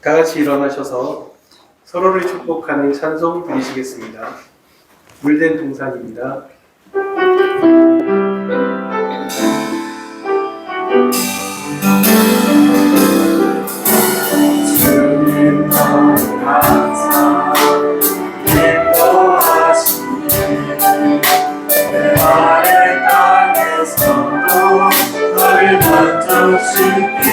다 같이 일어나셔서 서로를 축복하는 찬송 드리시겠습니다. 물된 동산입니다. 주님 너무 감사 기뻐하시니 내 말의 땅에서도 너를 만족시키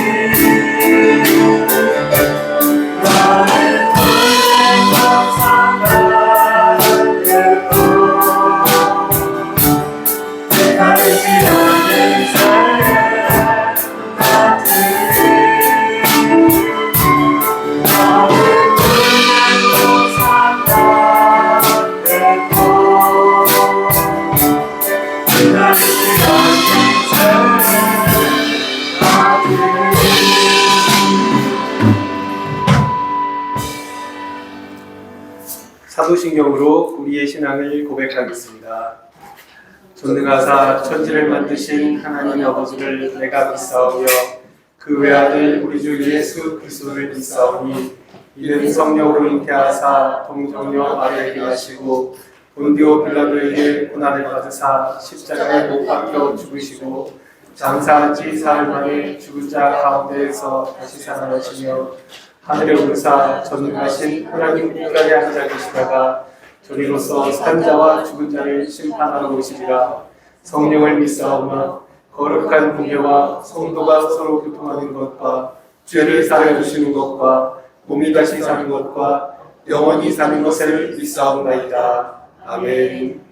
사도신경으로 우리의 신앙을 고백하겠습니다. 전능하사 천지를 만드신 하나님 아버지를 내가 믿사오며 그 외아들 우리 주 예수 그리스도를 믿사오니 이는 성령으로 잉태하사 동정녀 아래에 하시고 본디오 빌라도에게 고난을 받으사 십자가에 못 박혀 죽으시고 장사한 지 사흘 만에 죽은 자 가운데에서 다시 살아나시며 하늘에 오르사 전능하신 하나님 우편에 앉아 계시다가 저리로서 산 자와 죽은 자를 심판하러 오시리라. 성령을 믿사오나 거룩한 공예와 성도가 서로 교통하는 것과 죄를 사하여 주시는 것과 몸이 다시 사는 것과 영원히 사는 것을 믿사옵나이다. 아멘.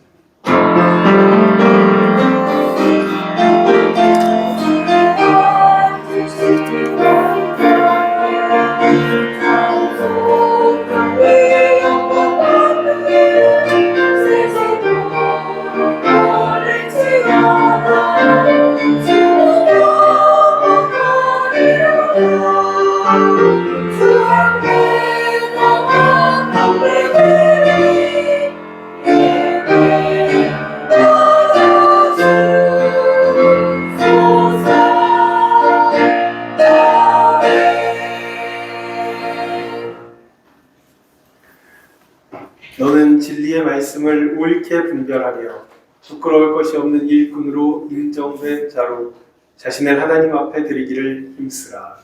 너는 진리의 말씀을 옳게 분별하며 부끄러울 것이 없는 일꾼으로 인정된 자로 자신을 하나님 앞에 드리기를 힘쓰라.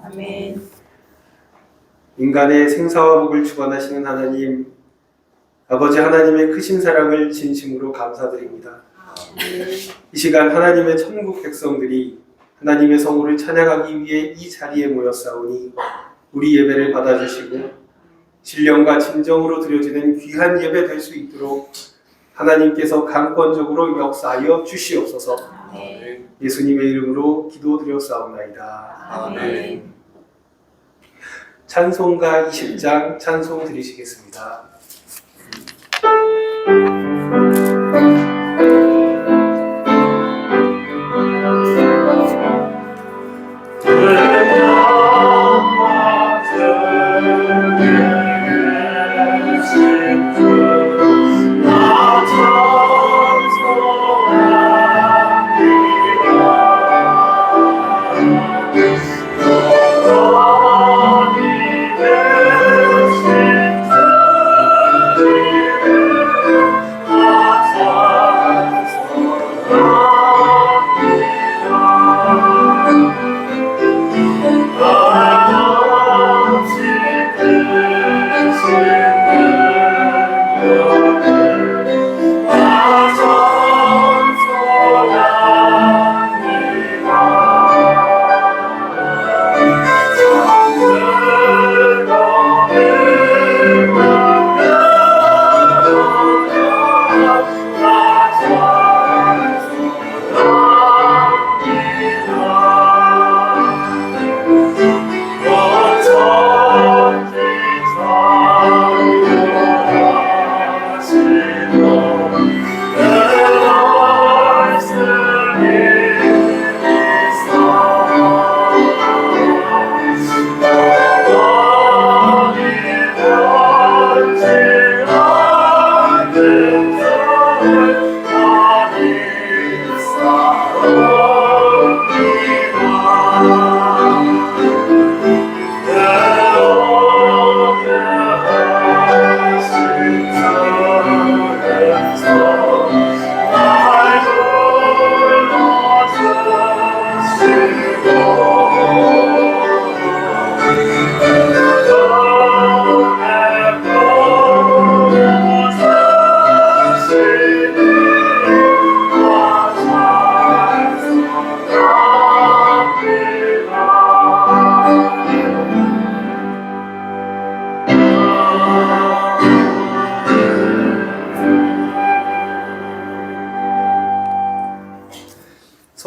아멘. 인간의 생사와 복을 주관하시는 하나님, 아버지 하나님의 크신 사랑을 진심으로 감사드립니다. 이 시간 하나님의 천국 백성들이 하나님의 성호를 찬양하기 위해 이 자리에 모였사오니 우리 예배를 받아주시고 신령과 진정으로 드려지는 귀한 예배 될 수 있도록 하나님께서 강권적으로 역사하여 주시옵소서. 아멘. 예수님의 이름으로 기도드렸사옵나이다. 아멘. 찬송가 20장 찬송 드리시겠습니다.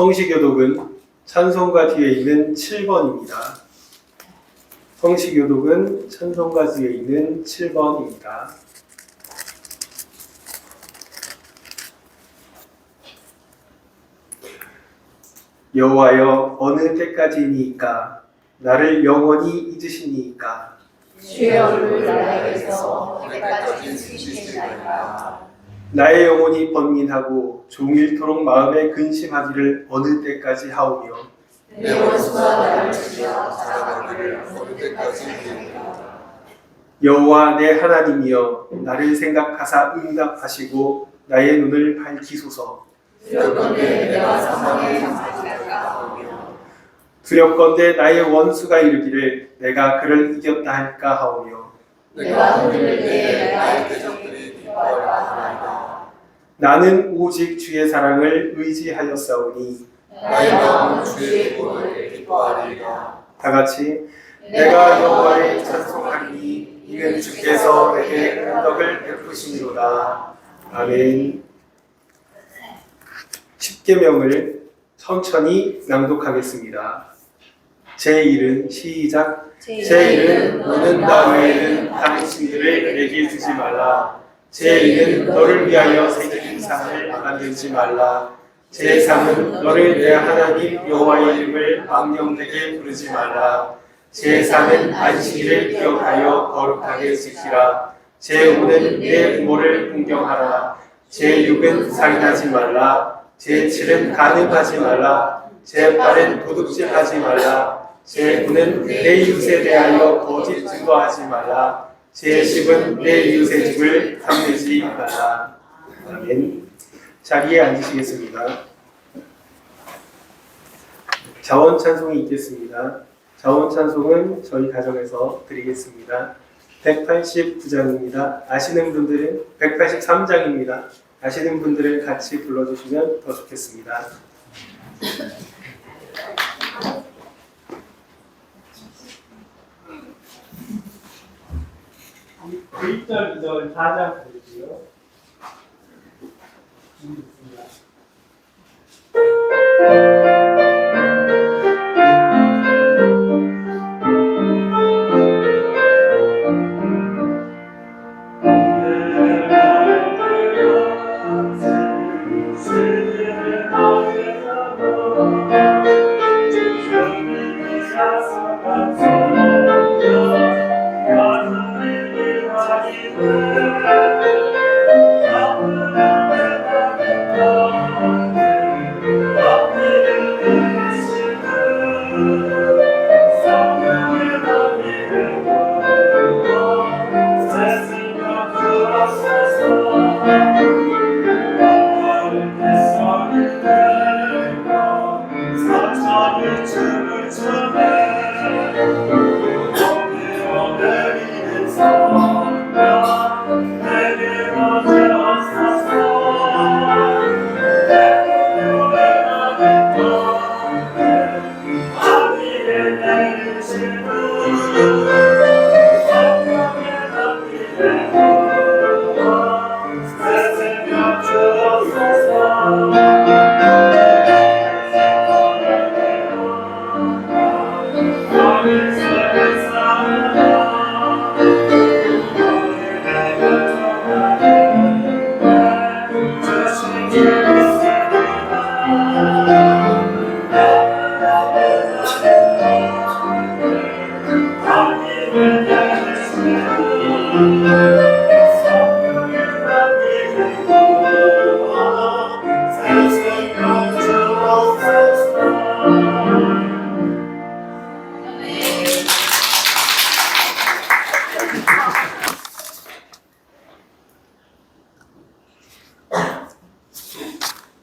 성시교독은 찬송가 뒤에 있는 7번입니다. 성시교독은 찬송가 뒤에 있는 7번입니다. 여호와여 어느 때까지니까 나를 영원히 잊으시니까 주의 얼굴 나에게서 언제까지 숨기시나이까. 나의 영혼이 번민하고 종일토록 마음에 근심하기를 어느 때까지 하오며 내 원수가 나를 치며 자랑하기를 어느 때까지 하리까. 여호와 내 하나님이여 나를 생각하사 응답하시고 나의 눈을 밝히소서. 두렵건대 내가 사망에 잠들까 하오며 두렵건대 나의 원수가 이르기를 내가 그를 이겼다 할까 하오며 내가 흔들릴 때에 나의 대적들이 기뻐할까 하나이다. 나는 오직 주의 사랑을 의지하였사오니 나의 마음은 주의 구원을 기뻐하리라. 다 같이 내가 여호와를 찬송하리니 이는 주께서 내게 은덕을 베푸시니로다. 아멘. 십계명을 천천히 낭독하겠습니다. 제1은 시작. 제1은 너는 나 외에는 다른 신들을 내게 주지 말라. 제2는 너를 위하여 새긴 상을 만들지 말라. 제3은 너를 내 하나님 여호와의 이름을 망령되게 부르지 말라. 제4는 안식일을 기억하여 거룩하게 지키라. 제5는 내 부모를 공경하라. 제6은 살인하지 말라. 제7은 간음하지 말라. 제8은 도둑질하지 말라. 제9는 내 이웃에 대하여 거짓 증거하지 말라. 제10은 내 이웃의 집을 탐내지 말라. 아멘. 자리에 앉으시겠습니다. 자원 찬송이 있겠습니다. 자원 찬송은 저희 가정에서 드리겠습니다. 189장입니다. 아시는 분들은 183장입니다. 아시는 분들은 같이 불러주시면 더 좋겠습니다. 1절, 2절, 4장 드리고요. 있습니다.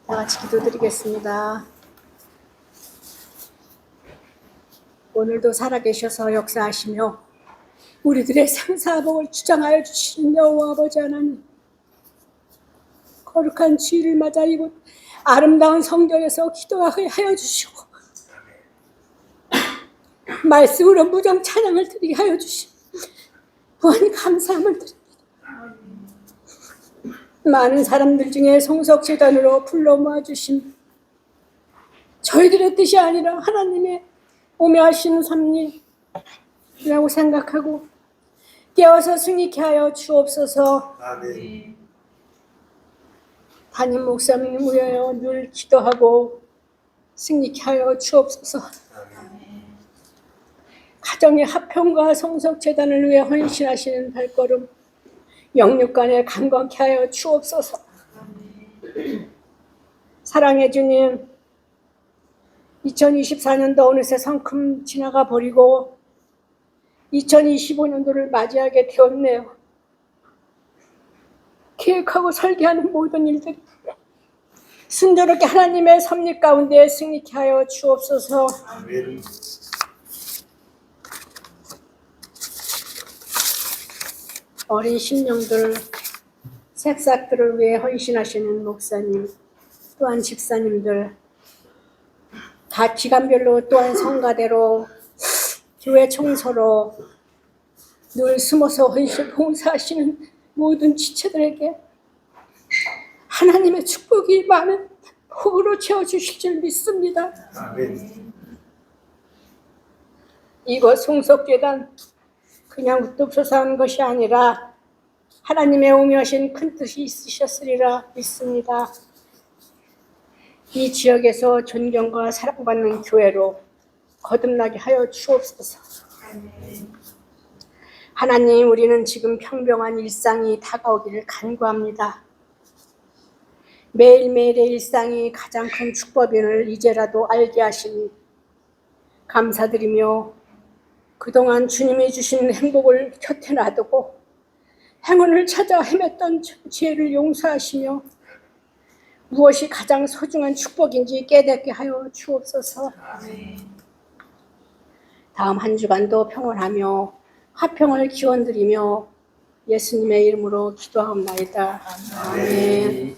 다 같이 기도드리겠습니다. 오늘도 살아계셔서 역사하시며 우리들의 생사복을 주장하여 주시는 여호와 아버지 하나님, 거룩한 주일을 맞아 이곳 아름다운 성전에서 기도하여 주시고 말씀으로 무정 찬양을 드리게 하여 주시고 무한 감사함을 드립니다. 많은 사람들 중에 성석재단으로 불러 모아주신 저희들의 뜻이 아니라 하나님의 오묘하신 섭리라고 생각하고 깨어서 승리케 하여 주옵소서. 아멘. 담임 목사님 위하여 늘 기도하고 승리케 하여 주옵소서. 가정의 화평과 성석재단을 위해 헌신하시는 발걸음 영육간에 강건케 하여 주옵소서. 사랑해 주님, 2024년도 어느새 성큼 지나가 버리고 2025년도를 맞이하게 되었네요. 계획하고 설계하는 모든 일들이 순조롭게 하나님의 섭리 가운데 승리케 하여 주옵소서. 아멘. 어린 심령들, 새싹들을 위해 헌신하시는 목사님, 또한 집사님들, 각 기관별로 또한 성가대로 교회 청소로 늘 숨어서 헌신 봉사하시는 모든 지체들에게 하나님의 축복이 많은 복으로 채워주실 줄 믿습니다. 아멘. 이곳 송석재단 그냥 웃도없어서 한 것이 아니라 하나님의 오묘하신 큰 뜻이 있으셨으리라 믿습니다. 이 지역에서 존경과 사랑받는 교회로 거듭나게 하여 주옵소서. 하나님, 우리는 지금 평범한 일상이 다가오기를 간구합니다. 매일매일의 일상이 가장 큰 축복임을 이제라도 알게 하시니 감사드리며 그동안 주님이 주신 행복을 곁에 놔두고 행운을 찾아 헤맸던 죄를 용서하시며 무엇이 가장 소중한 축복인지 깨닫게 하여 주옵소서. 다음 한 주간도 평온하며 화평을 기원드리며 예수님의 이름으로 기도하옵나이다. 아멘.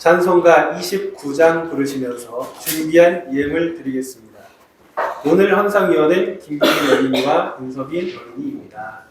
찬송가 29장 부르시면서 준비한 예물 드리겠습니다. 오늘 헌상위원은 김기민 어린이와 윤서빈 어린이입니다.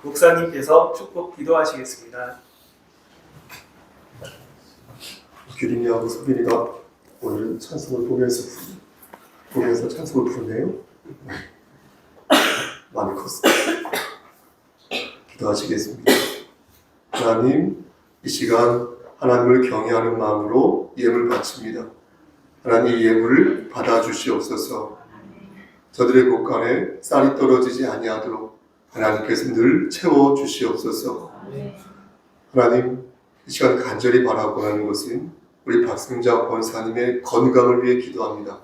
목사님께서 축복 기도하시겠습니다. 규린이하고 소빈이가 오늘 찬송을 보면서 찬송을 부르네요. 많이 컸습니다. 기도하시겠습니다. 하나님, 이 시간 하나님을 경외하는 마음으로 예물 바칩니다. 하나님, 이 예물을 받아주시옵소서. 저들의 곳간에 쌀이 떨어지지 아니하도록 하나님께서 늘 채워주시옵소서. 하나님, 이 시간 간절히 바라고 하는 것은 우리 박승자 권사님의 건강을 위해 기도합니다.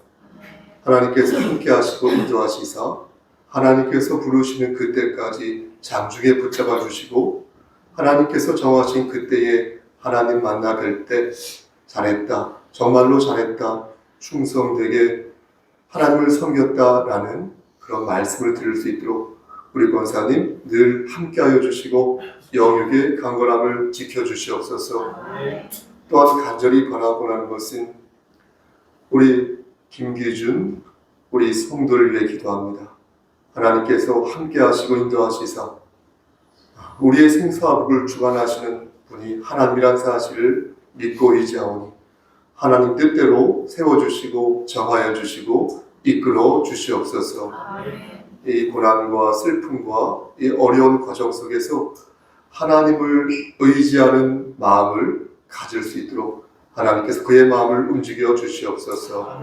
하나님께서 함께 하시고 인도하시사 하나님께서 부르시는 그때까지 장중에 붙잡아 주시고 하나님께서 정하신 그때에 하나님 만나 뵐 때 잘했다, 정말로 잘했다, 충성되게 하나님을 섬겼다라는 그런 말씀을 들을 수 있도록 우리 권사님 늘 함께하여 주시고 영육의 강건함을 지켜주시옵소서. 또한 간절히 바라고 하는 것은 우리 김기준, 우리 성도를 위해 기도합니다. 하나님께서 함께하시고 인도하시사 우리의 생사복을 주관하시는 분이 하나님이란 사실을 믿고 의지하오니 하나님 뜻대로 세워주시고 정하여 주시고 이끌어 주시옵소서. 이 고난과 슬픔과 이 어려운 과정 속에서 하나님을 의지하는 마음을 가질 수 있도록 하나님께서 그의 마음을 움직여 주시옵소서.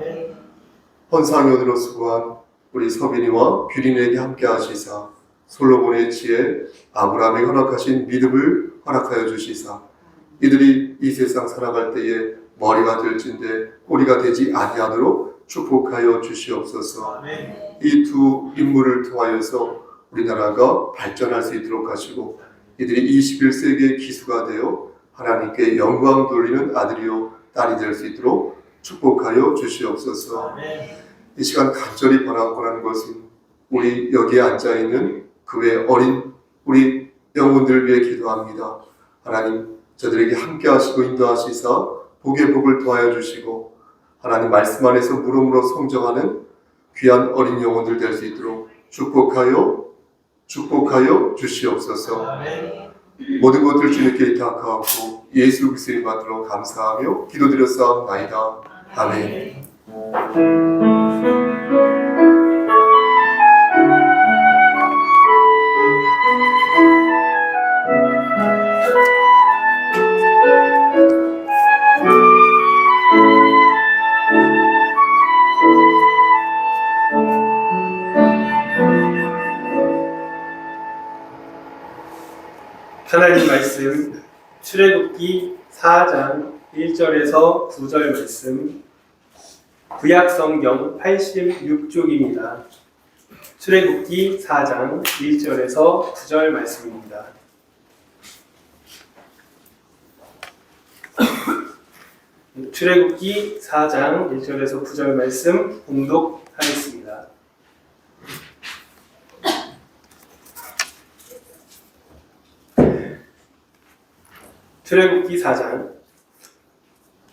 헌상연으로 수고한 우리 서빈이와 규린에게 함께 하시사 솔로몬의 지혜, 아브라함이 허락하신 믿음을 허락하여 주시사 이들이 이 세상 살아갈 때에 머리가 될진데 꼬리가 되지 아니하도록 축복하여 주시옵소서. 이 두 인물을 통하여서 우리나라가 발전할 수 있도록 하시고 이들이 21세기의 기수가 되어 하나님께 영광 돌리는 아들이요 딸이 될 수 있도록 축복하여 주시옵소서. 이 시간 간절히 바라고 하는 것은 우리 여기에 앉아있는 그 외 어린 우리 영혼들을 위해 기도합니다. 하나님 저들에게 함께 하시고 인도하시사 복의 복을 더하여 주시고 하나님 말씀 안에서 무럭무럭 성장하는 귀한 어린 영혼들 될 수 있도록 축복하여 주시옵소서. 모든 것들 주님께 의탁하고 예수 그리스도의 받들어 감사하며 기도드렸사옵나이다. 아멘. 하나님 말씀 출애굽기 4장 1절에서 9절 말씀 구약성경 86쪽입니다. 출애굽기 4장 1절에서 9절 말씀입니다. 출애굽기 4장 1절에서 9절 말씀 봉독하겠습니다. 출애굽기 4장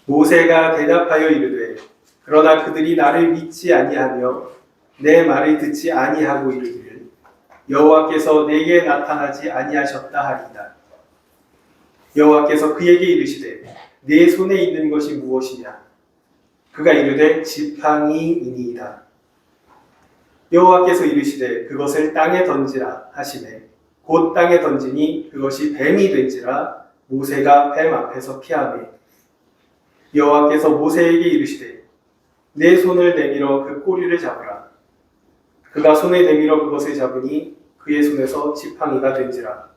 모세가 대답하여 이르되 그러나 그들이 나를 믿지 아니하며 내 말을 듣지 아니하고 이르기를 여호와께서 내게 나타나지 아니하셨다 하리이다. 여호와께서 그에게 이르시되 내 손에 있는 것이 무엇이냐? 그가 이르되 지팡이이니이다. 여호와께서 이르시되 그것을 땅에 던지라 하시매 곧 땅에 던지니 그것이 뱀이 된지라 모세가 뱀 앞에서 피하매 여호와께서 모세에게 이르시되 내 손을 내밀어 그 꼬리를 잡으라. 그가 손에 내밀어 그것을 잡으니 그의 손에서 지팡이가 된지라.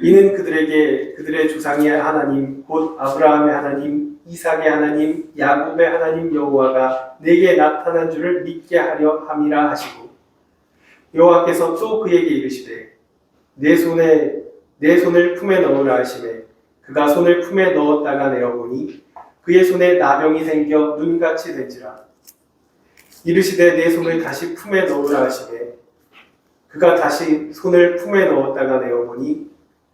이는 그들에게 그들의 조상의 하나님 곧 아브라함의 하나님 이삭의 하나님 야곱의 하나님 여호와가 내게 나타난 줄을 믿게 하려 함이라 하시고 여호와께서 또 그에게 이르시되 내 손을 품에 넣으라 하시매 그가 손을 품에 넣었다가 내어보니 그의 손에 나병이 생겨 눈같이 된지라. 이르시되 내 손을 다시 품에 넣으라 하시매 그가 다시 손을 품에 넣었다가 내어보니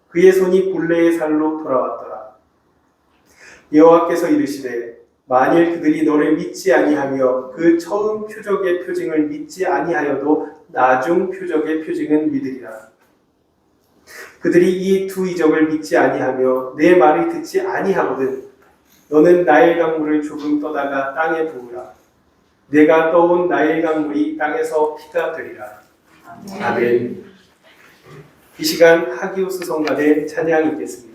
그의 손이 본래의 살로 돌아왔더라. 여호와께서 이르시되 만일 그들이 너를 믿지 아니하며 그 처음 표적의 표징을 믿지 아니하여도 나중 표적의 표징은 믿으리라. 그들이 이 두 이적을 믿지 아니하며 내 말을 듣지 아니하거든 너는 나일 강물을 조금 떠다가 땅에 부으라. 내가 떠온 나일 강물이 땅에서 피가 되리라. 아멘. 이 시간 하기오스 성가대 찬양이 있겠습니다.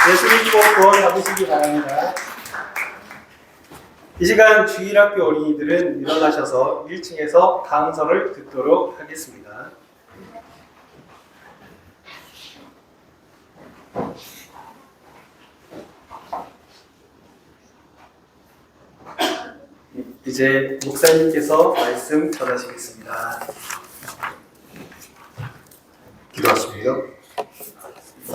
예수 믿고 구원 받으시기 바랍니다. 이 시간 주일학교 어린이들은 일어나셔서 1층에서 강서를 듣도록 하겠습니다. 이제 목사님께서 말씀 전하시겠습니다. 기도하십니다.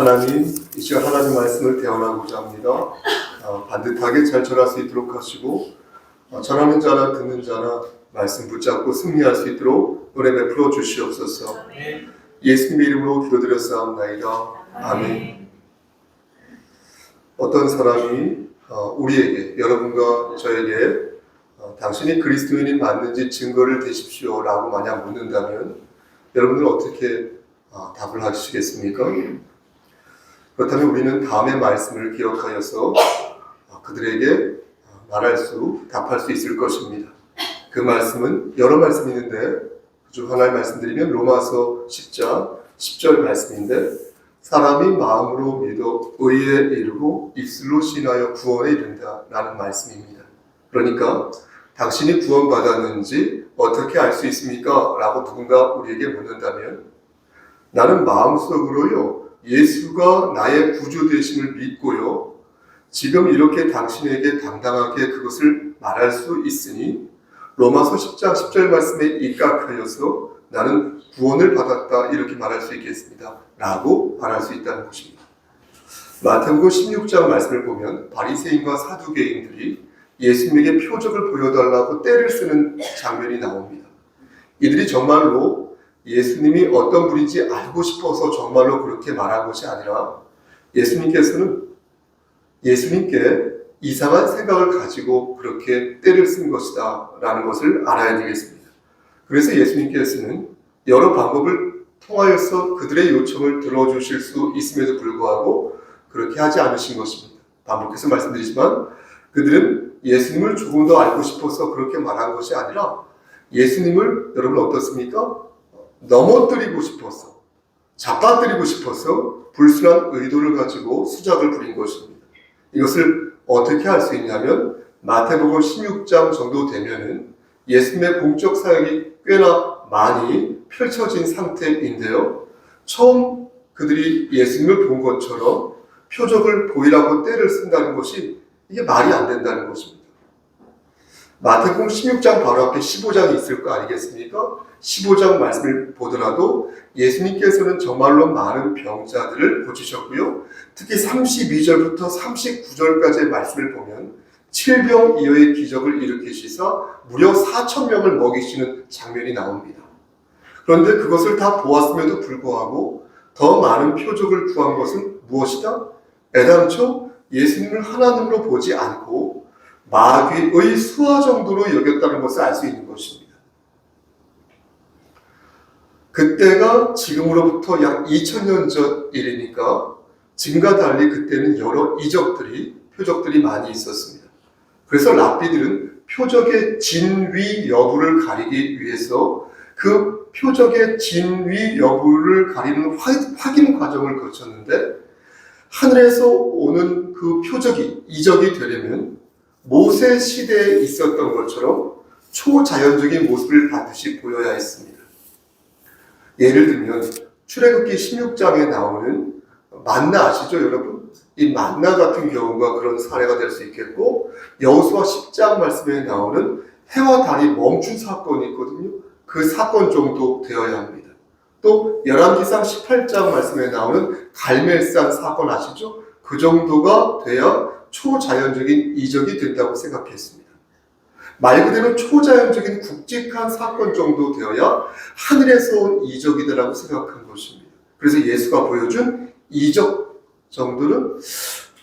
하나님, 이 시간 하나님 말씀을 대언하고자 합니다. 반듯하게 잘 전할 수 있도록 하시고 전하는 자나 듣는 자나 말씀 붙잡고 승리할 수 있도록 은혜 베풀어 주시옵소서. 예수님의 이름으로 기도드렸사옵나이다. 아멘. 어떤 사람이 우리에게, 여러분과 저에게 당신이 그리스도인이 맞는지 증거를 대십시오 라고 만약 묻는다면 여러분들은 어떻게 답을 하시겠습니까? 그렇다면 우리는 다음의 말씀을 기억하여서 그들에게 답할 수 있을 것입니다. 그 말씀은 여러 말씀이 있는데 그중 하나를 말씀드리면 로마서 10장 10절 말씀인데, 사람이 마음으로 믿어 의에 이르고 입술로 신하여 구원에 이른다 라는 말씀입니다. 그러니까 당신이 구원받았는지 어떻게 알 수 있습니까? 라고 누군가 우리에게 묻는다면 나는 마음속으로요 예수가 나의 구주 되심을 믿고요 지금 이렇게 당신에게 당당하게 그것을 말할 수 있으니 로마서 10장 10절 말씀에 입각하여서 나는 구원을 받았다 이렇게 말할 수 있겠습니다 라고 말할 수 있다는 것입니다. 마태복음 16장 말씀을 보면 바리새인과 사두개인들이 예수님에게 표적을 보여달라고 떼를 쓰는 장면이 나옵니다. 이들이 정말로 예수님이 어떤 분인지 알고 싶어서 정말로 그렇게 말한 것이 아니라 예수님께 이상한 생각을 가지고 그렇게 떼를 쓴 것이다 라는 것을 알아야 되겠습니다. 그래서 예수님께서는 여러 방법을 통하여서 그들의 요청을 들어주실 수 있음에도 불구하고 그렇게 하지 않으신 것입니다. 반복해서 말씀드리지만 그들은 예수님을 조금 더 알고 싶어서 그렇게 말한 것이 아니라 예수님을 여러분 어떻습니까? 넘어뜨리고 싶어서, 잡아뜨리고 싶어서 불순한 의도를 가지고 수작을 부린 것입니다. 이것을 어떻게 할 수 있냐면 마태복음 16장 정도 되면은 예수님의 공적 사역이 꽤나 많이 펼쳐진 상태인데요. 처음 그들이 예수님을 본 것처럼 표적을 보이라고 떼를 쓴다는 것이 이게 말이 안 된다는 것입니다. 마태복음 16장 바로 앞에 15장이 있을 거 아니겠습니까? 15장 말씀을 보더라도 예수님께서는 정말로 많은 병자들을 고치셨고요. 특히 32절부터 39절까지의 말씀을 보면 7병 이어의 기적을 일으키시사 무려 4,000명을 먹이시는 장면이 나옵니다. 그런데 그것을 다 보았음에도 불구하고 더 많은 표적을 구한 것은 무엇이다? 애당초 예수님을 하나님으로 보지 않고 마귀의 수하 정도로 여겼다는 것을 알 수 있는 것입니다. 그때가 지금으로부터 약 2000년 전 일이니까 지금과 달리 그때는 여러 표적들이 많이 있었습니다. 그래서 랍비들은 표적의 진위 여부를 가리기 위해서 그 표적의 진위 여부를 가리는 확인 과정을 거쳤는데, 하늘에서 오는 그 표적이 이적이 되려면 모세 시대에 있었던 것처럼 초자연적인 모습을 반드시 보여야 했습니다. 예를 들면 출애굽기 16장에 나오는 만나 아시죠 여러분? 이 만나 같은 경우가 그런 사례가 될 수 있겠고, 여호수아 10장 말씀에 나오는 해와 달이 멈춘 사건이 있거든요. 그 사건 정도 되어야 합니다. 또 열왕기상 18장 말씀에 나오는 갈멜산 사건 아시죠? 그 정도가 돼야 초자연적인 이적이 된다고 생각했습니다. 말 그대로 초자연적인 굵직한 사건 정도 되어야 하늘에서 온 이적이다라고 생각한 것입니다. 그래서 예수가 보여준 이적 정도는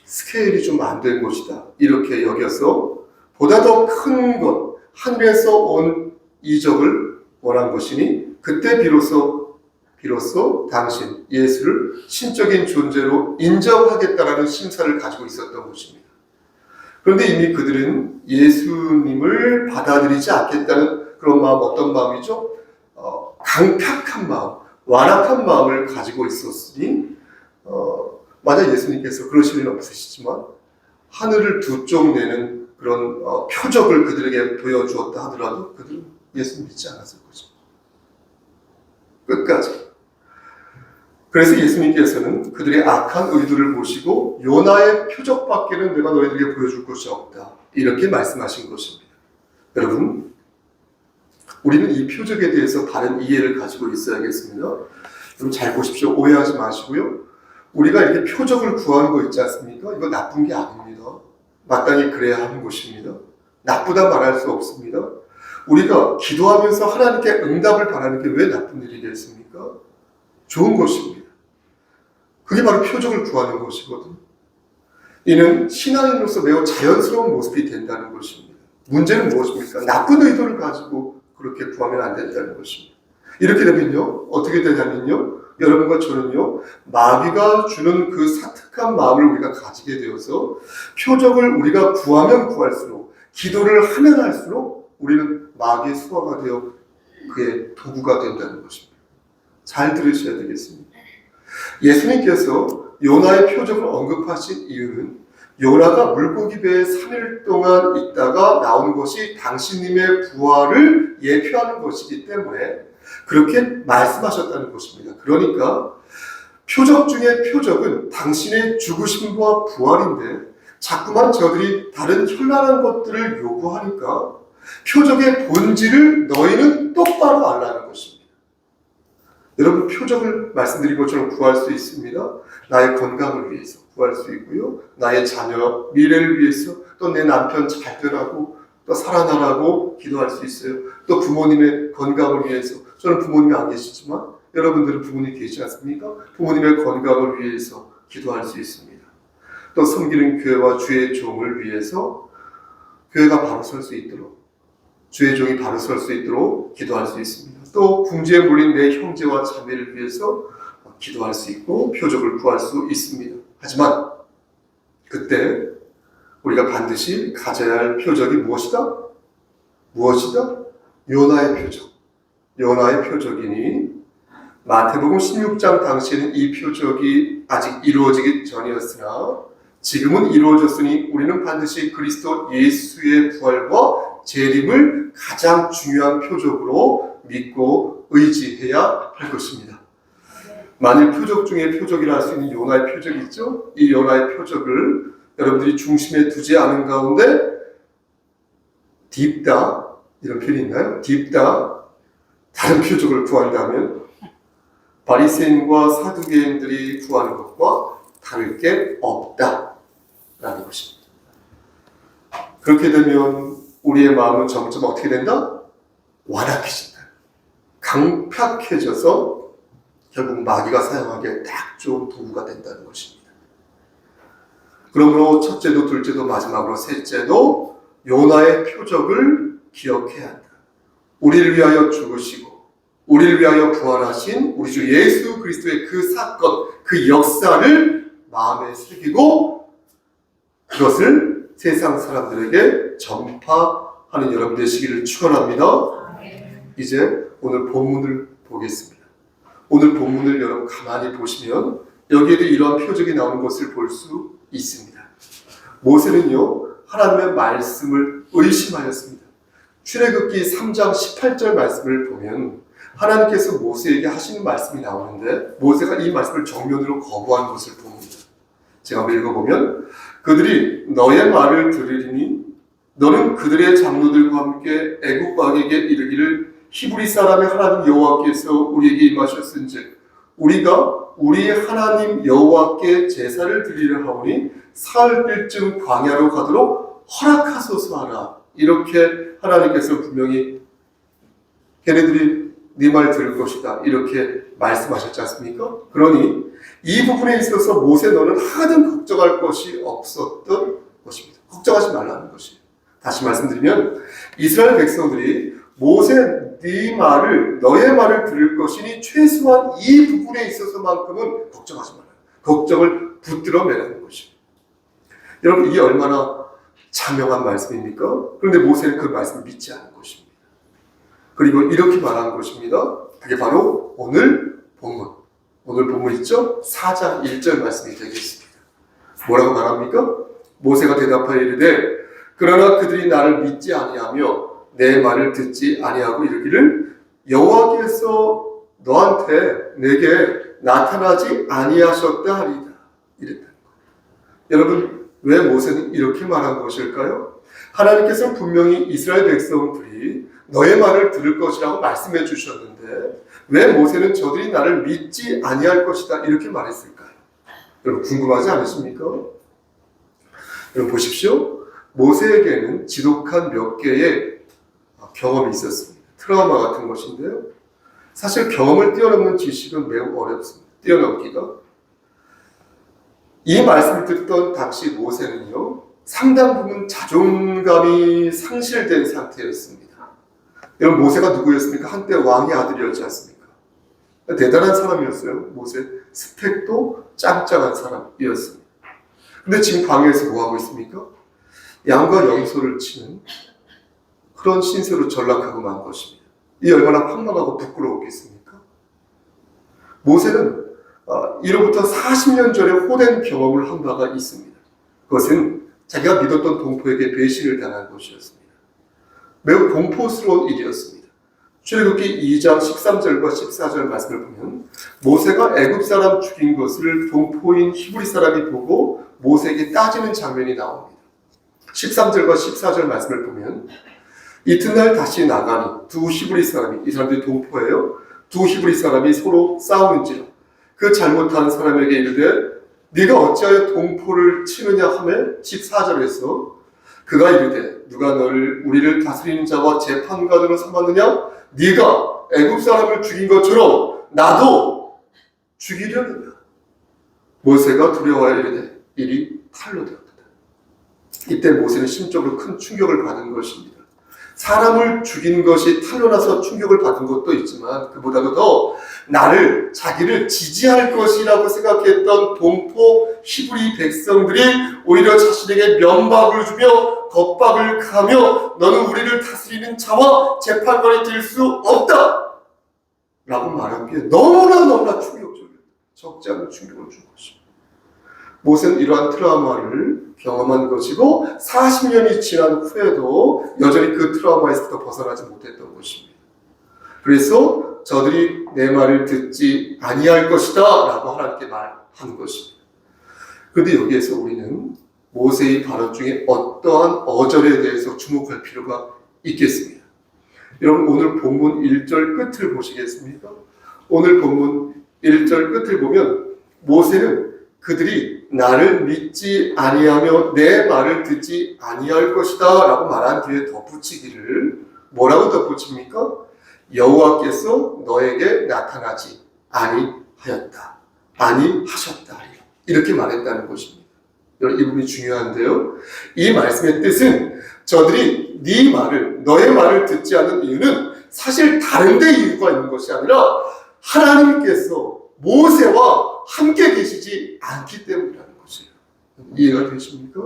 스케일이 좀 안 된 것이다 이렇게 여겨서 보다 더 큰 것, 하늘에서 온 이적을 원한 것이니 그때 비로소 당신 예수를 신적인 존재로 인정하겠다라는 심사를 가지고 있었던 것입니다. 그런데 이미 그들은 예수님을 받아들이지 않겠다는 그런 마음, 어떤 마음이죠? 강팍한 마음, 완악한 마음을 가지고 있었으니 만약 예수님께서 그러실 일은 없으시지만 하늘을 두 쪽 내는 그런 표적을 그들에게 보여주었다 하더라도 그들은 예수 믿지 않았을 것입니다. 끝까지. 그래서 예수님께서는 그들의 악한 의도를 보시고 요나의 표적밖에는 내가 너희들에게 보여줄 것이 없다 이렇게 말씀하신 것입니다. 여러분, 우리는 이 표적에 대해서 다른 이해를 가지고 있어야겠습니다. 여러분 잘 보십시오. 오해하지 마시고요. 우리가 이렇게 표적을 구하는 거 있지 않습니까? 이거 나쁜 게 아닙니다. 마땅히 그래야 하는 것입니다. 나쁘다 말할 수 없습니다. 우리가 기도하면서 하나님께 응답을 바라는 게 왜 나쁜 일이겠습니까? 좋은 것입니다. 그게 바로 표적을 구하는 것이거든요. 이는 신앙인으로서 매우 자연스러운 모습이 된다는 것입니다. 문제는 무엇입니까? 나쁜 의도를 가지고 그렇게 구하면 안 된다는 것입니다. 이렇게 되면요, 어떻게 되냐면요, 여러분과 저는요, 마귀가 주는 그 사특한 마음을 우리가 가지게 되어서 표적을 우리가 구하면 구할수록, 기도를 하면 할수록 우리는 마귀의 수하가 되어 그의 도구가 된다는 것입니다. 잘 들으셔야 되겠습니다. 예수님께서 요나의 표적을 언급하신 이유는 요나가 물고기 배에 3일 동안 있다가 나온 것이 당신님의 부활을 예표하는 것이기 때문에 그렇게 말씀하셨다는 것입니다. 그러니까 표적 중에 표적은 당신의 죽으심과 부활인데 자꾸만 저들이 다른 현란한 것들을 요구하니까 표적의 본질을 너희는 똑바로 알라는 것입니다. 여러분, 표적을 말씀드린 것처럼 구할 수 있습니다. 나의 건강을 위해서 구할 수 있고요. 나의 자녀, 미래를 위해서, 또 내 남편 잘 되라고, 또 살아나라고 기도할 수 있어요. 또 부모님의 건강을 위해서. 저는 부모님이 안 계시지만 여러분들은 부모님 계시지 않습니까? 부모님의 건강을 위해서 기도할 수 있습니다. 또 섬기는 교회와 주의 종을 위해서 교회가 바로 설 수 있도록, 주의 종이 바로 설 수 있도록 기도할 수 있습니다. 또 궁지에 몰린 내 형제와 자매를 위해서 기도할 수 있고 표적을 구할 수 있습니다. 하지만 그때 우리가 반드시 가져야 할 표적이 무엇이다? 무엇이다? 요나의 표적. 요나의 표적이니 마태복음 16장 당시에는 이 표적이 아직 이루어지기 전이었으나 지금은 이루어졌으니 우리는 반드시 그리스도 예수의 부활과 재림을 가장 중요한 표적으로 믿고 의지해야 할 것입니다. 만일 표적 중에 표적이라 할 수 있는 요나의 표적이 있죠? 이 요나의 표적을 여러분들이 중심에 두지 않은 가운데 딥다, 이런 표현이 있나요? 딥다, 다른 표적을 구한다면 바리새인과 사두개인들이 구하는 것과 다를 게 없다라는 것입니다. 그렇게 되면 우리의 마음은 점점 어떻게 된다? 완악해진다. 강팍해져서 결국 마귀가 사용하기에 딱 좋은 도구가 된다는 것입니다. 그러므로 첫째도 둘째도 마지막으로 셋째도 요나의 표적을 기억해야 한다. 우리를 위하여 죽으시고 우리를 위하여 부활하신 우리 주 예수 그리스도의 그 사건, 그 역사를 마음에 새기고 그것을 세상 사람들에게 전파하는 여러분 되시기를 축원합니다. 이제 오늘 본문을 보겠습니다. 오늘 본문을 여러분 가만히 보시면 여기에도 이러한 표적이 나오는 것을 볼 수 있습니다. 모세는요, 하나님의 말씀을 의심하였습니다. 출애굽기 3장 18절 말씀을 보면 하나님께서 모세에게 하시는 말씀이 나오는데 모세가 이 말씀을 정면으로 거부한 것을 봅니다. 제가 한번 읽어보면 그들이 너의 말을 들으리니 너는 그들의 장로들과 함께 애국 왕에게 이르기를 히브리 사람의 하나님 여호와께서 우리에게 임하셨은즉 우리가 우리 하나님 여호와께 제사를 드리려 하오니 사흘쯤 광야로 가도록 허락하소서 하라. 이렇게 하나님께서 분명히 걔네들이 네 말 들을 것이다 이렇게 말씀하셨지 않습니까? 그러니 이 부분에 있어서 모세 너는 하나도 걱정할 것이 없었던 것입니다. 걱정하지 말라는 것이에요. 다시 말씀드리면 이스라엘 백성들이 모세 네 말을 너의 말을 들을 것이니 최소한 이 부분에 있어서만큼은 걱정하지 말라. 걱정을 붙들어 매라는 것입니다. 여러분 이게 얼마나 자명한 말씀입니까? 그런데 모세는 그 말씀을 믿지 않은 것입니다. 그리고 이렇게 말한 것입니다. 그게 바로 오늘 본문. 오늘 본문 있죠? 4장 1절 말씀이 되겠습니다. 뭐라고 말합니까? 모세가 대답하여 이르되 그러나 그들이 나를 믿지 아니하며 내 말을 듣지 아니하고 이르기를 여호와께서 너한테 내게 나타나지 아니하셨다 하리이다. 이랬다는 거예요. 여러분 왜 모세는 이렇게 말한 것일까요? 하나님께서 분명히 이스라엘 백성들이 너의 말을 들을 것이라고 말씀해 주셨는데 왜 모세는 저들이 나를 믿지 아니할 것이다 이렇게 말했을까요? 여러분 궁금하지 않으십니까? 여러분 보십시오. 모세에게는 지독한 몇 개의 경험이 있었습니다. 트라우마 같은 것인데요. 사실 경험을 뛰어넘는 지식은 매우 어렵습니다. 뛰어넘기가. 이 말씀을 듣던 당시 모세는요, 상당 부분 자존감이 상실된 상태였습니다. 여러분 모세가 누구였습니까? 한때 왕의 아들이었지 않습니까? 대단한 사람이었어요. 모세. 스펙도 짱짱한 사람이었습니다. 근데 지금 광야에서 뭐 하고 있습니까? 양과 염소를 치는 그런 신세로 전락하고 만 것입니다. 이 얼마나 황망하고 부끄러웠겠습니까? 모세는 이로부터 40년 전에 호된 경험을 한 바가 있습니다. 그것은 자기가 믿었던 동포에게 배신을 당한 것이었습니다. 매우 공포스러운 일이었습니다. 출애굽기 2장 13절과 14절 말씀을 보면 모세가 애굽 사람 죽인 것을 동포인 히브리 사람이 보고 모세에게 따지는 장면이 나옵니다. 13절과 14절 말씀을 보면 이튿날 다시 나가니 두 히브리 사람이, 이 사람들이 동포예요. 두 히브리 사람이 서로 싸우는지라 그 잘못한 사람에게 이르되 네가 어찌하여 동포를 치느냐 하며 14절에서 그가 이르되 누가 너를 우리를 다스리는 자와 재판관으로 삼았느냐? 네가 애굽 사람을 죽인 것처럼 나도 죽이려느냐? 모세가 두려워하여 이르되 일이 탈로 되었다. 이때 모세는 심적으로 큰 충격을 받은 것입니다. 사람을 죽인 것이 탄로나서 충격을 받은 것도 있지만 그보다도 더 자기를 지지할 것이라고 생각했던 동포 히브리 백성들이 오히려 자신에게 면박을 주며 겁박을 가하며 너는 우리를 다스리는 자와 재판관이 될 수 없다! 라고 말한 게 너무나 충격적이에요. 적지 않은 충격을 준 것입니다. 모세는 이러한 트라우마를 경험한 것이고 40년이 지난 후에도 여전히 그 트라우마에서부터 벗어나지 못했던 것입니다. 그래서 저들이 내 말을 듣지 아니할 것이다 라고 하나님께 말한 것입니다. 그런데 여기에서 우리는 모세의 발언 중에 어떠한 어절에 대해서 주목할 필요가 있겠습니다. 여러분 오늘 본문 1절 끝을 보시겠습니까? 오늘 본문 1절 끝을 보면 모세는 그들이 나를 믿지 아니하며 내 말을 듣지 아니할 것이다 라고 말한 뒤에 덧붙이기를 뭐라고 덧붙입니까? 여호와께서 너에게 나타나지 아니하였다. 아니하셨다. 이렇게 말했다는 것입니다. 이 부분이 중요한데요. 이 말씀의 뜻은 저들이 너의 말을 듣지 않는 이유는 사실 다른 데 이유가 있는 것이 아니라 하나님께서 모세와 함께 계시지 않기 때문이라는 것이에요. 이해가 되십니까?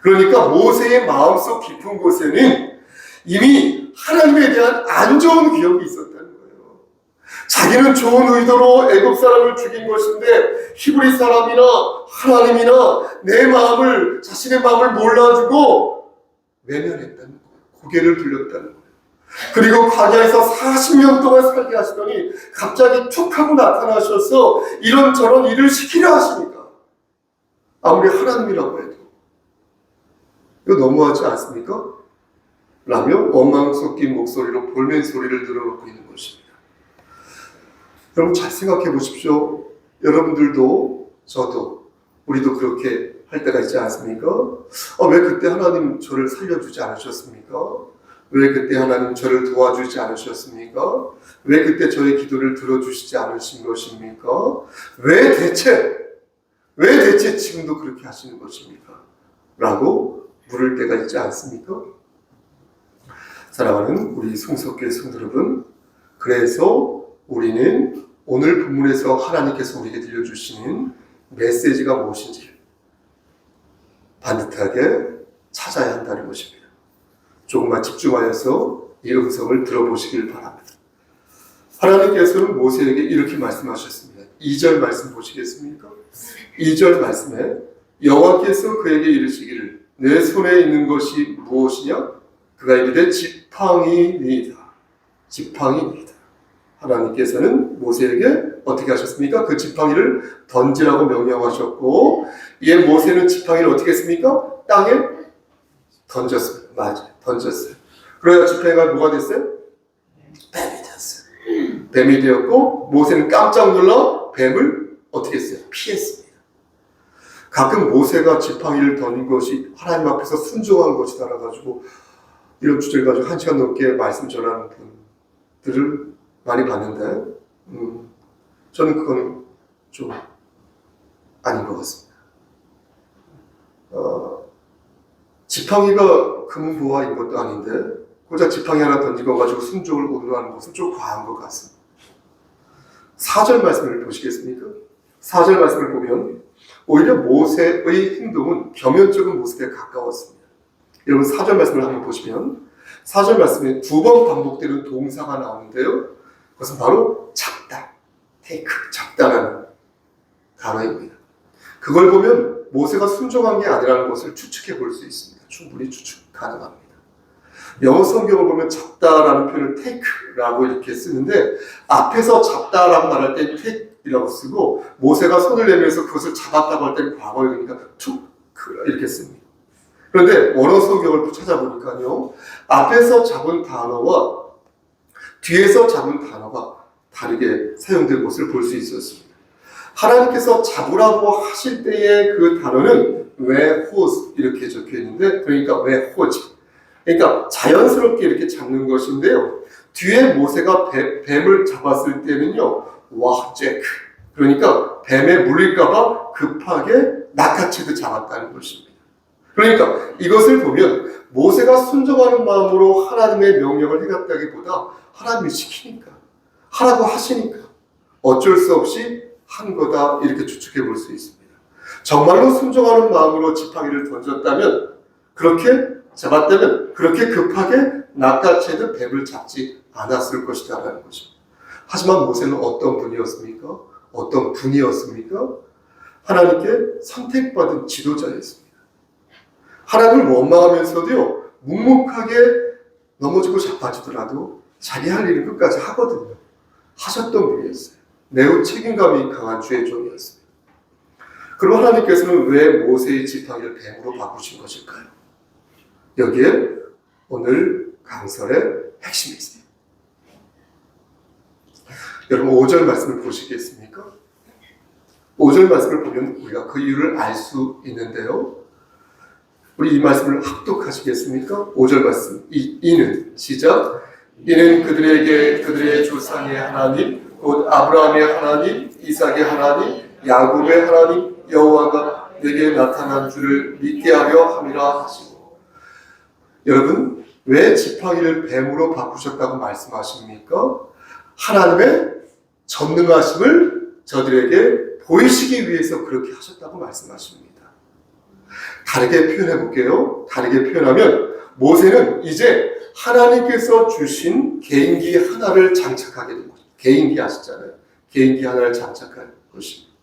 그러니까 모세의 마음속 깊은 곳에는 이미 하나님에 대한 안 좋은 기억이 있었다는 거예요. 자기는 좋은 의도로 애굽 사람을 죽인 것인데 히브리 사람이나 하나님이나 자신의 마음을 몰라주고 외면했다는 거예요. 고개를 돌렸다는 거예요. 그리고 광야에서 40년 동안 살게 하시더니 갑자기 툭 하고 나타나셔서 이런저런 일을 시키려 하시니까 아무리 하나님이라고 해도 이거 너무하지 않습니까? 라며 원망 섞인 목소리로 볼멘 소리를 늘어놓고 있는 것입니다. 여러분 잘 생각해 보십시오. 여러분들도 저도 우리도 그렇게 할 때가 있지 않습니까? 왜 그때 하나님 저를 살려주지 않으셨습니까? 왜 그때 하나님 저를 도와주지 않으셨습니까? 왜 그때 저의 기도를 들어주시지 않으신 것입니까? 왜 대체 지금도 그렇게 하시는 것입니까? 라고 물을 때가 있지 않습니까? 사랑하는 우리 송석교회 성도 여러분, 그래서 우리는 오늘 본문에서 하나님께서 우리에게 들려주시는 메시지가 무엇인지 반듯하게 찾아야 한다는 것입니다. 조금만 집중하여서 이 음성을 들어보시길 바랍니다. 하나님께서는 모세에게 이렇게 말씀하셨습니다. 2절 말씀 보시겠습니까? 2절 말씀에 여호와께서 그에게 이르시기를 내 손에 있는 것이 무엇이냐? 그가 이르되 지팡이니이다. 지팡이니이다. 하나님께서는 모세에게 어떻게 하셨습니까? 그 지팡이를 던지라고 명령하셨고 이에 모세는 지팡이를 어떻게 했습니까? 땅에 던졌습니다. 맞아요. 던졌어요. 그래야 지팡이가 뭐가 됐어요? 뱀이 되었어요. 뱀이 되었고 모세는 깜짝 놀라 뱀을 어떻게 했어요? 피했습니다. 가끔 모세가 지팡이를 던진 것이 하나님 앞에서 순종한 것이다라 가지고 이런 주제를 가지고 1시간 넘게 말씀 전하는 분들을 많이 봤는데 저는 그건 좀 아닌 것 같습니다. 지팡이가 금은보화인 것도 아닌데 고작 지팡이 하나 던지고 가지고 순종을 오류하는 것은 좀 과한 것 같습니다. 4절 말씀을 보시겠습니까? 4절 말씀을 보면 오히려 모세의 행동은 겸연쩍은 모습에 가까웠습니다. 여러분 4절 말씀을 한번 보시면 4절 말씀에 2번 반복되는 동사가 나오는데요. 그것은 바로 잡다, 테이크, 잡다라는 단어입니다. 그걸 보면 모세가 순종한 게 아니라는 것을 추측해 볼 수 있습니다. 충분히 추측 가능합니다. 영어 성경을 보면 잡다라는 표현을 take라고 이렇게 쓰는데 앞에서 잡다라고 말할 때 take이라고 쓰고 모세가 손을 내밀어서 그것을 잡았다고 할 때는 과거에 그러니까 took 이렇게 씁니다. 그런데 원어 성경을 찾아보니까요. 앞에서 잡은 단어와 뒤에서 잡은 단어가 다르게 사용된 것을 볼 수 있었습니다. 하나님께서 잡으라고 하실 때의 그 단어는 웨호즈 이렇게 적혀 있는데 그러니까 웨호즈 그러니까 자연스럽게 이렇게 잡는 것인데요. 뒤에 모세가 뱀을 잡았을 때는요. 와제크 그러니까 뱀에 물릴까봐 급하게 낚아채듯 잡았다는 것입니다. 그러니까 이것을 보면 모세가 순종하는 마음으로 하나님의 명령을 해갔다기보다 하나님이 시키니까 하라고 하시니까 어쩔 수 없이 한 거다 이렇게 추측해 볼 수 있습니다. 정말로 순종하는 마음으로 지팡이를 던졌다면 그렇게 잡았다면 그렇게 급하게 낚아채듯 뱀을 잡지 않았을 것이다라는 것입니다. 하지만 모세는 어떤 분이었습니까? 어떤 분이었습니까? 하나님께 선택받은 지도자였습니다. 하나님을 원망하면서도요 묵묵하게 넘어지고 자빠지더라도 자기 할 일을 끝까지 하거든요. 하셨던 분이었어요. 매우 책임감이 강한 주의 종이었습니다. 그럼 하나님께서는 왜 모세의 지팡이를 뱀으로 바꾸신 것일까요? 여기에 오늘 강설의 핵심이 있어요. 여러분 5절 말씀을 보시겠습니까? 5절 말씀을 보면 우리가 그 이유를 알 수 있는데요. 우리 이 말씀을 합독하시겠습니까? 5절 말씀. 이는 시작. 이는 그들에게 그들의 조상의 하나님 곧 아브라함의 하나님, 이삭의 하나님, 야곱의 하나님 여호와가 내게 나타난 줄을 믿게 하려 함이라 하시고. 여러분 왜 지팡이를 뱀으로 바꾸셨다고 말씀하십니까? 하나님의 전능하심을 저들에게 보이시기 위해서 그렇게 하셨다고 말씀하십니다. 다르게 표현해 볼게요. 다르게 표현하면 모세는 이제 하나님께서 주신 개인기 하나를 장착하게 된 거죠. 개인기 아시잖아요. 개인기 하나를 장착할 것입니다.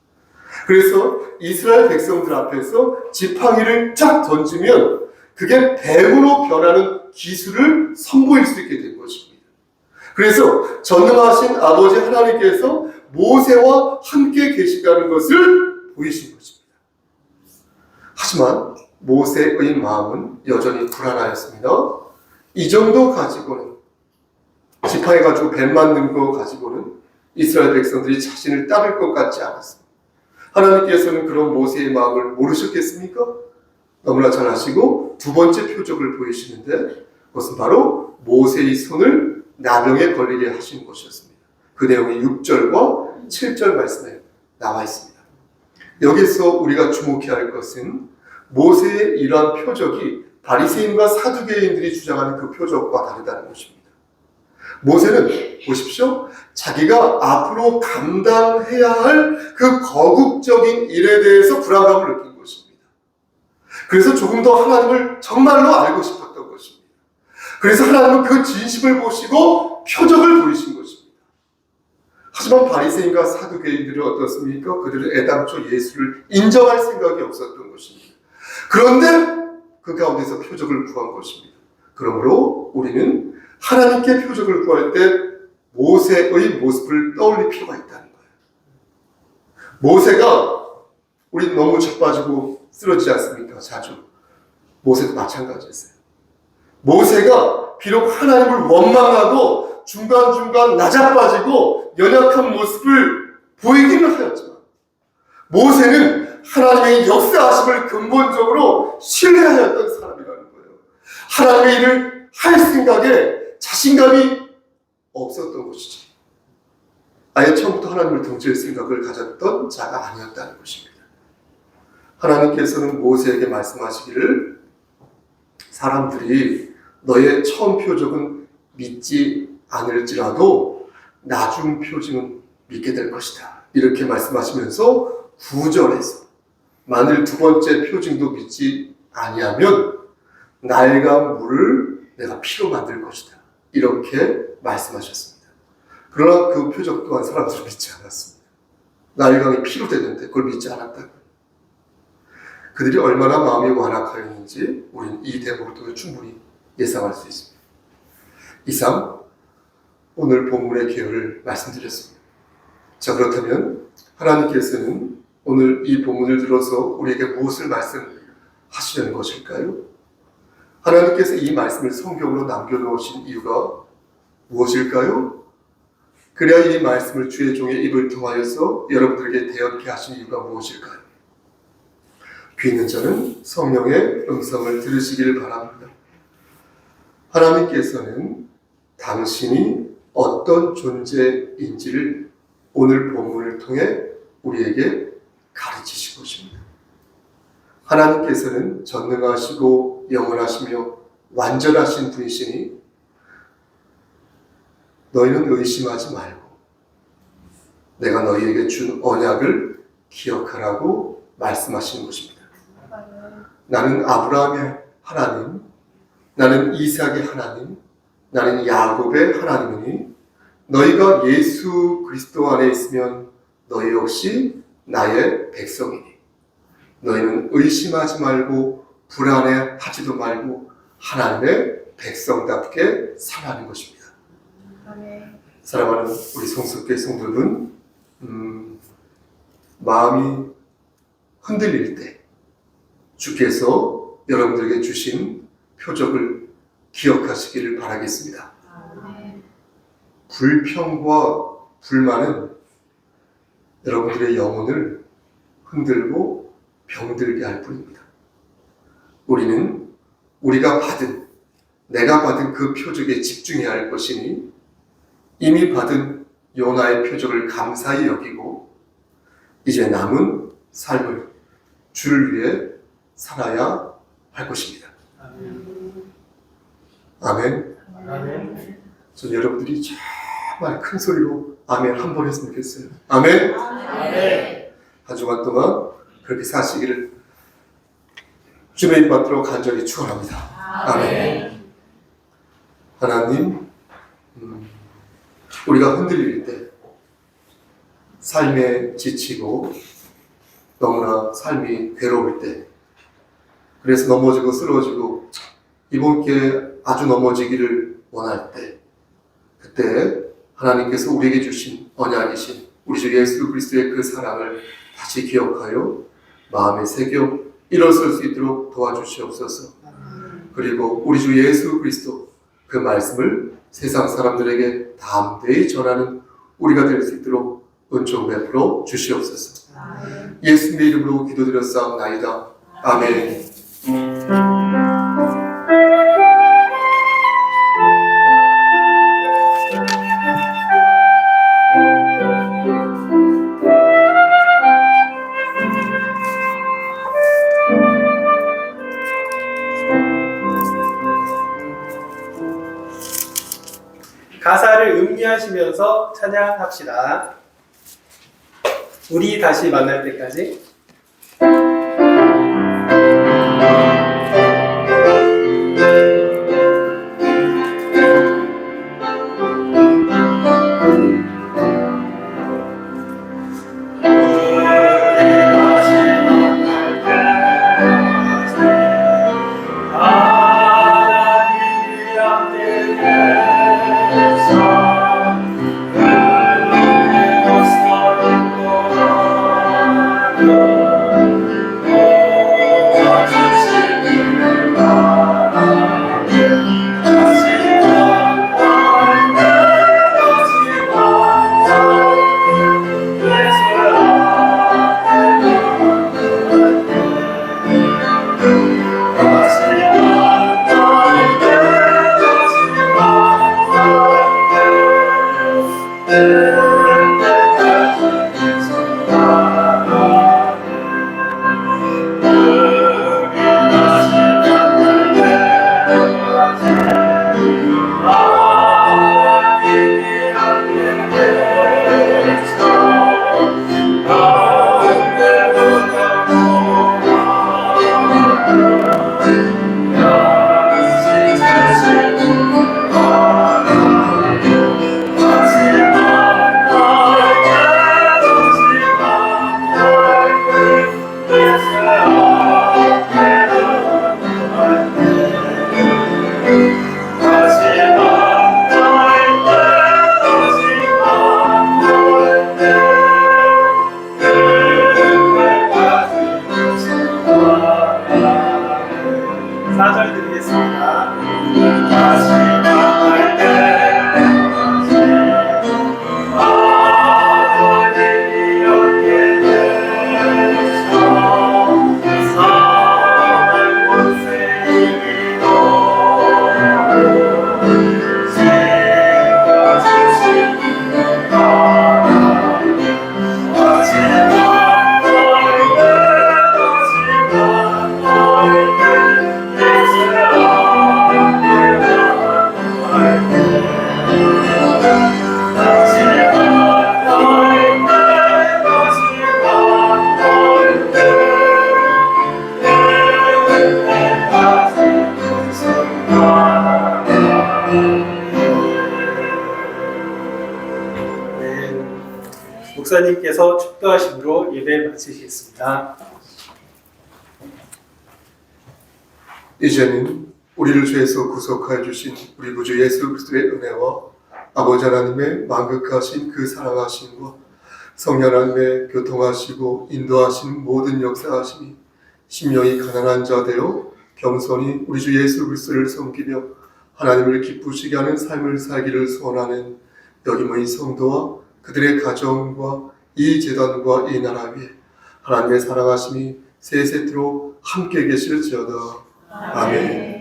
그래서 이스라엘 백성들 앞에서 지팡이를 쫙 던지면 그게 뱀으로 변하는 기술을 선보일 수 있게 된 것입니다. 그래서 전능하신 아버지 하나님께서 모세와 함께 계시다는 것을 보이신 것입니다. 하지만 모세의 마음은 여전히 불안하였습니다. 이 정도 가지고는 지팡이 가지고 뱀 만든 거 가지고는 이스라엘 백성들이 자신을 따를 것 같지 않았습니다. 하나님께서는 그런 모세의 마음을 모르셨겠습니까? 너무나 잘 아시고 두 번째 표적을 보이시는데 그것은 바로 모세의 손을 나병에 걸리게 하신 것이었습니다. 그 내용이 6절과 7절 말씀에 나와 있습니다. 여기서 우리가 주목해야 할 것은 모세의 이러한 표적이 바리새인과 사두개인들이 주장하는 그 표적과 다르다는 것입니다. 모세는 보십시오. 자기가 앞으로 감당해야 할 그 거국적인 일에 대해서 불안감을 느낀 것입니다. 그래서 조금 더 하나님을 정말로 알고 싶었던 것입니다. 그래서 하나님은 그 진심을 보시고 표적을 보이신 것입니다. 하지만 바리새인과 사두개인들은 어떻습니까? 그들은 애당초 예수를 인정할 생각이 없었던 것입니다. 그런데 그 가운데서 표적을 구한 것입니다. 그러므로 우리는 하나님께 표적을 구할 때 모세의 모습을 떠올릴 필요가 있다는 거예요. 모세가 우리 너무 자빠지고 쓰러지지 않습니까? 자주. 모세도 마찬가지였어요. 모세가 비록 하나님을 원망하고 중간중간 나자빠지고 연약한 모습을 보이기는 하였지만 모세는 하나님의 역사하심을 근본적으로 신뢰하였던 사람이라는 거예요. 하나님의 일을 할 생각에 자신감이 없었던 것이지. 아예 처음부터 하나님을 등질 생각을 가졌던 자가 아니었다는 것입니다. 하나님께서는 모세에게 말씀하시기를 사람들이 너의 처음 표적은 믿지 않을지라도 나중 표징은 믿게 될 것이다. 이렇게 말씀하시면서 9절에서 만일 두 번째 표징도 믿지 아니하면 낡은 물을 내가 피로 만들 것이다. 이렇게 말씀하셨습니다. 그러나 그 표적 또한 사람들은 믿지 않았습니다. 낡은이 피로 되는데 그걸 믿지 않았다고요. 그들이 얼마나 마음이 완악하였는지 우리는 이 대목으로 충분히 예상할 수 있습니다. 이상 오늘 본문의 개요를 말씀드렸습니다. 자, 그렇다면 하나님께서는 오늘 이 본문을 들어서 우리에게 무엇을 말씀하시려는 것일까요? 하나님께서 이 말씀을 성경으로 남겨놓으신 이유가 무엇일까요? 그래야 이 말씀을 주의 종의 입을 통하여서 여러분들에게 대언케 하신 이유가 무엇일까요? 귀 있는 자는 성령의 음성을 들으시기를 바랍니다. 하나님께서는 당신이 어떤 존재인지를 오늘 본문을 통해 우리에게 가르치신 것입니다. 하나님께서는 전능하시고 영원하시며 완전하신 분이시니 너희는 의심하지 말고 내가 너희에게 준 언약을 기억하라고 말씀하시는 것입니다. 나는 아브라함의 하나님, 나는 이삭의 하나님, 나는 야곱의 하나님이니 너희가 예수 그리스도 안에 있으면 너희 역시 나의 백성이니 너희는 의심하지 말고 불안해하지도 말고 하나님의 백성답게 살아가는 것입니다. 사랑하는 우리 성숙교회 성도들은 마음이 흔들릴 때 주께서 여러분들에게 주신 표적을 기억하시기를 바라겠습니다. 불평과 불만은 여러분들의 영혼을 흔들고 병들게 할 뿐입니다. 우리는 내가 받은 그 표적에 집중해야 할 것이니 이미 받은 요나의 표적을 감사히 여기고 이제 남은 삶을 주를 위해 살아야 할 것입니다. 아멘. 아멘. 전 여러분들이 정말 큰 소리로 아멘 한 번 했으면 좋겠어요. 아멘. 아멘. 한 주간 동안 그렇게 사시기를 주의 인 받도록 간절히 축원합니다. 아멘. 하나님, 우리가 흔들릴 때 삶에 지치고 너무나 삶이 괴로울 때 그래서 넘어지고 쓰러지고 이번 기회에 아주 넘어지기를 원할 때 그때 하나님께서 우리에게 주신 언약이신 우리 주 예수 그리스도의 그 사랑을 다시 기억하여 마음에 새겨 일어설 수 있도록 도와주시옵소서. 그리고 우리 주 예수 그리스도 그 말씀을 세상 사람들에게 담대히 전하는 우리가 될 수 있도록 은총 베풀어 주시옵소서. 예수님의 이름으로 기도드렸사옵나이다. 아멘. 가사를 음미하시면서 찬양합시다. 우리 다시 만날 때까지. Oh 목사님께서 축도하심으로 예배 마치시겠습니다. 이제는 우리를 죄에서 구속하여 주신 우리 구주 예수 그리스도의 은혜와 아버지 하나님의 만극하신 그 사랑하심과 성령 하나님의 교통하시고 인도하신 모든 역사하심이 심령이 가난한 자 되어 겸손히 우리 주 예수 그리스도를 섬기며 하나님을 기쁘시게 하는 삶을 살기를 소원하는 여기 모인 성도와 그들의 가정과 이 제단과 이 나라 위에 하나님의 사랑하심이 세세토록 함께 계실지어다. 아멘.